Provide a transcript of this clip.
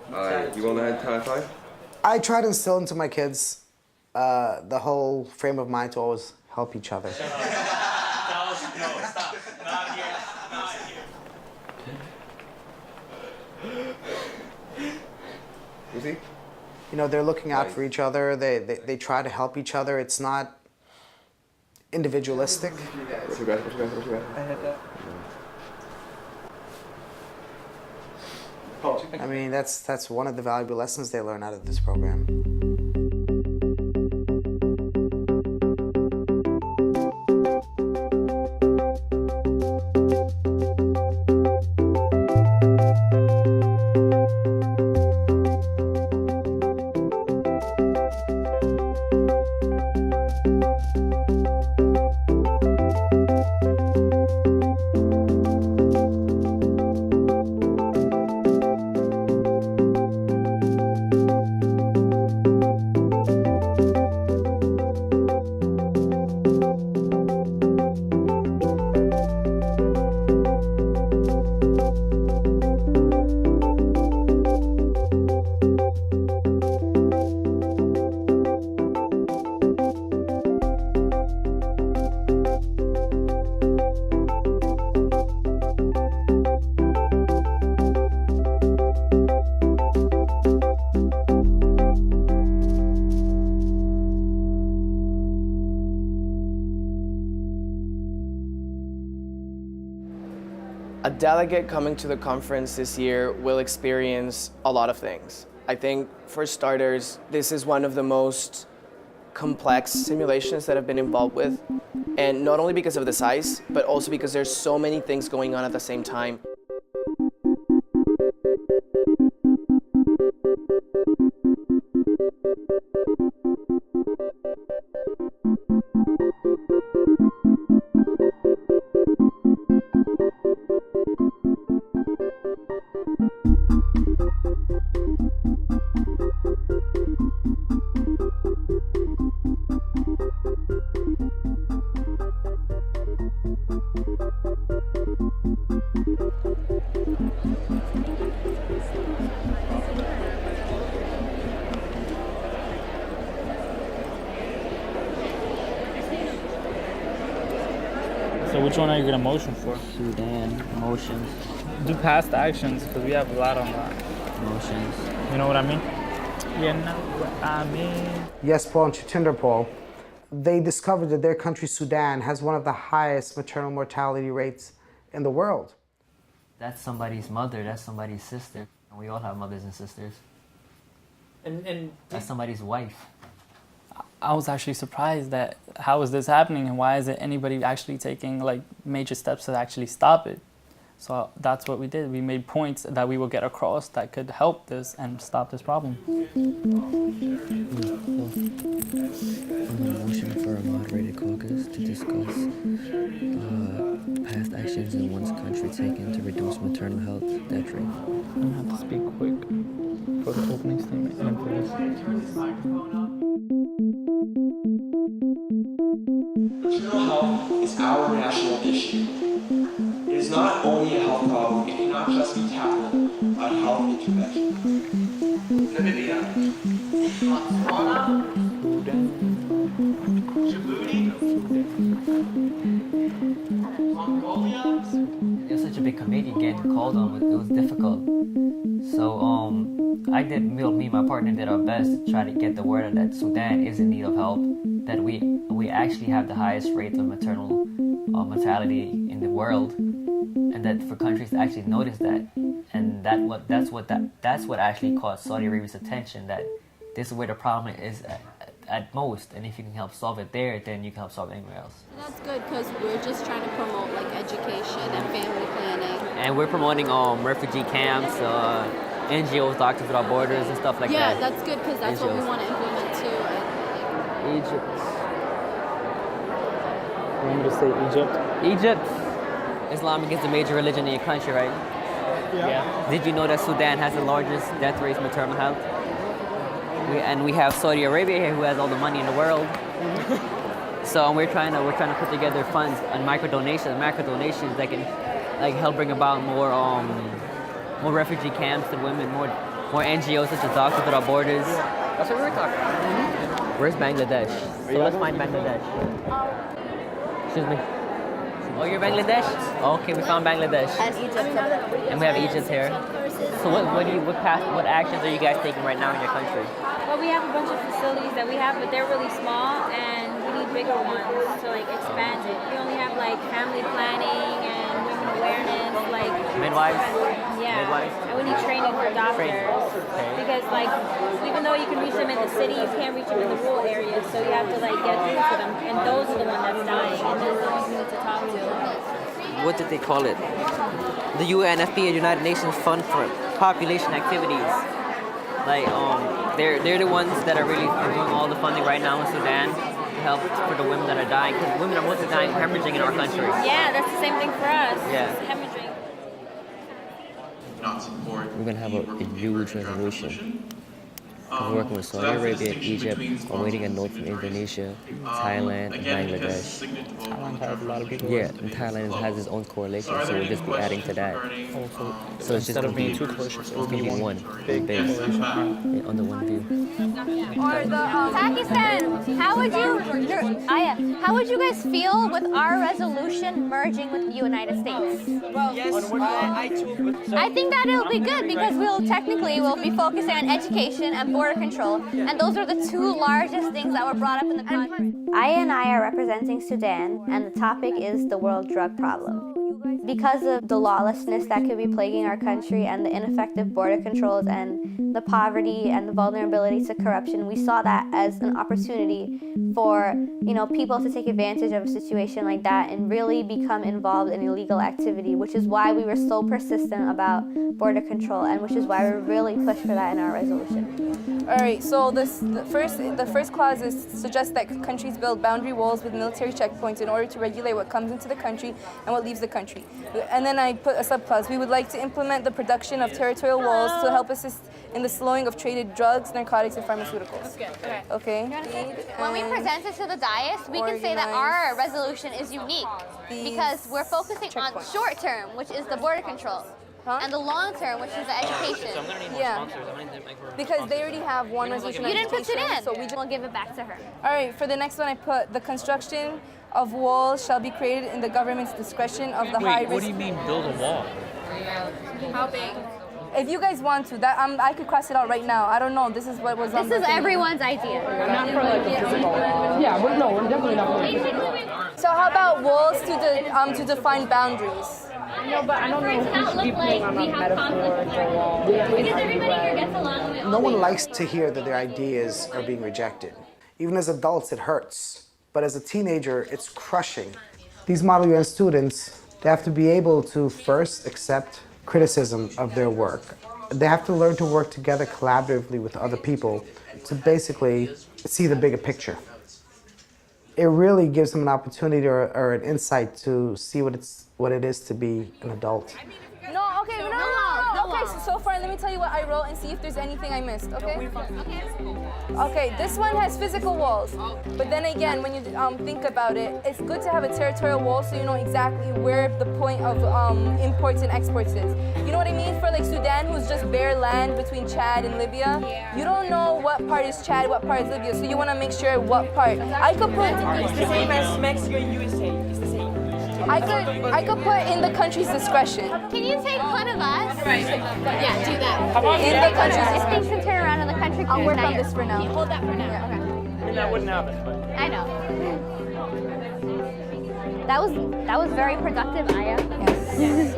You want to head high five? I try to instill into my kids the whole frame of mind to always help each other. No, stop. Not here. Not here. You see? You know, they're looking out for each other. They try to help each other. It's not individualistic. What you got? I had that. I mean, that's one of the valuable lessons they learn out of this program. A delegate coming to the conference this year will experience a lot of things. I think, for starters, this is one of the most complex simulations that I've been involved with, and not only because of the size, but also because there's so many things going on at the same time. So which one are you gonna motion for? Sudan, motions, Do past actions, because we have a lot on that. motions. You know what I mean? You know what I mean? Yes, Paul and Chitinder Paul, they discovered that their country, Sudan, has one of the highest maternal mortality rates in the world. That's somebody's mother, that's somebody's sister. And we all have mothers and sisters. And That's somebody's wife. I was actually surprised that how is this happening and why isn't anybody actually taking like major steps to actually stop it? So that's what we did. We made points that we will get across that could help this and stop this problem. Motion for a moderated caucus to discuss past actions in one's country taken to reduce maternal health death rate. I'm gonna have to speak quick for the opening statement and for this. Maternal health is our national issue. It is not only a health problem, it cannot just be tackled by health intervention. Namibia, Botswana, Djibouti, Mongolia. It was such a big committee getting called on, it was difficult. So me and my partner did our best to try to get the word out that Sudan is in need of help, that we actually have the highest rate of maternal mortality in the world, and that for countries to actually notice that, and that's what actually caught Saudi Arabia's attention, that this is where the problem is at most, and if you can help solve it there, then you can help solve it anywhere else. That's good because we're just trying to promote like education and family planning. And we're promoting refugee camps, NGOs, Doctors Without Borders, and stuff like that. Yeah, that's good because that's what we want to implement too. Egypt. You want me to say Egypt? Egypt. Islamic is the major religion in your country, right? Yeah. Did you know that Sudan has the largest death rate in maternal health? We have Saudi Arabia here, who has all the money in the world. So we're trying to put together funds and macro donations that can like help bring about more refugee camps to women, more more NGOs such as Doctors Without Borders. That's what we were talking about. Where's Bangladesh? So let's find Bangladesh. Excuse me. Oh, you're Bangladesh? Okay, we found Bangladesh. And Egypt. And we have Egypt here. So what actions are you guys taking right now in your country? Well, we have a bunch of facilities that we have, but they're really small, and we need bigger ones to like expand it. We only have like family planning and women awareness, like Midwives? yeah. Midwives? And we need training for doctors Okay. because like even though you can reach them in the city, you can't reach them in the rural areas. So you have to like get through to them, and those are the ones that's dying, and those are the ones we need to talk to. What did they call it? The UNFPA, United Nations Fund for Population Activities. Like, they're the ones that are really doing all the funding right now in Sudan to help for the women that are dying. Because women are mostly dying hemorrhaging in our country. Yeah, that's the same thing for us. Yeah. It's hemorrhaging. Not support. We're going to have a huge resolution. We're working with Saudi Arabia, Egypt, I'm waiting a note from Indonesia, Thailand, and Bangladesh. Thailand has a lot of people. Yeah, and Thailand has its own correlation, so we'll just be adding to that. So it's just Instead going of to being be two coalitions, it it's will going be to be one one big base coalition. under one view. Or the Pakistan. How would you guys feel with our resolution merging with the United States? I think that it'll be good because we'll be focusing on education and border control, and those are the two largest things that were brought up in the conference. Aya and I are representing Sudan, and the topic is the world drug problem. Because of the lawlessness that could be plaguing our country and the ineffective border controls and the poverty and the vulnerability to corruption, we saw that as an opportunity for, people to take advantage of a situation like that and really become involved in illegal activity, which is why we were so persistent about border control and which is why we really pushed for that in our resolution. All right, so the first clause suggests that countries build boundary walls with military checkpoints in order to regulate what comes into the country and what leaves the country. And then I put a subclause. We would like to implement the production of territorial walls to help assist in the slowing of traded drugs, narcotics, and pharmaceuticals. Okay. When we present it to the dais, we can say that our resolution is unique because we're focusing on short term, which is the border control. And the long term, which is the education. Yeah. Because they already have one resolution on You didn't put it education, in. so We'll give it back to her. All right, for the next one I put the construction of walls shall be created in the government's discretion of the high risk. What do you mean build a wall? How big? If you guys want to, I could cross it out right now. I don't know. This is what was on the This is thing. everyone's idea. So how about walls to define boundaries? No, but I don't know who should be putting on a metaphor for a wall. Because everybody here gets along with No one likes to hear that their ideas are being rejected. Even as adults, it hurts. But as a teenager, it's crushing. These Model UN students, they have to be able to first accept criticism of their work. They have to learn to work together collaboratively with other people to basically see the bigger picture. It really gives them an opportunity or an insight to see what it is to be an adult. No, okay, no. Okay, so far, let me tell you what I wrote and see if there's anything I missed, okay? Okay, this one has physical walls, but then again, when you think about it, it's good to have a territorial wall so you know exactly where the point of imports and exports is. You know what I mean? For like Sudan, who's just bare land between Chad and Libya, you don't know what part is Chad, what part is Libya, so you want to make sure what part. I could put... It's the same as Mexico and USA. It's the same. I could put in the country's discretion. Can you take one of us? Right. Yeah, do that. In the country's This discretion. thing can turn around in the country. I'll work on this for now. Hold that for now. Yeah. I mean, that wouldn't happen, but... I know. That was very productive, Aya. Yes.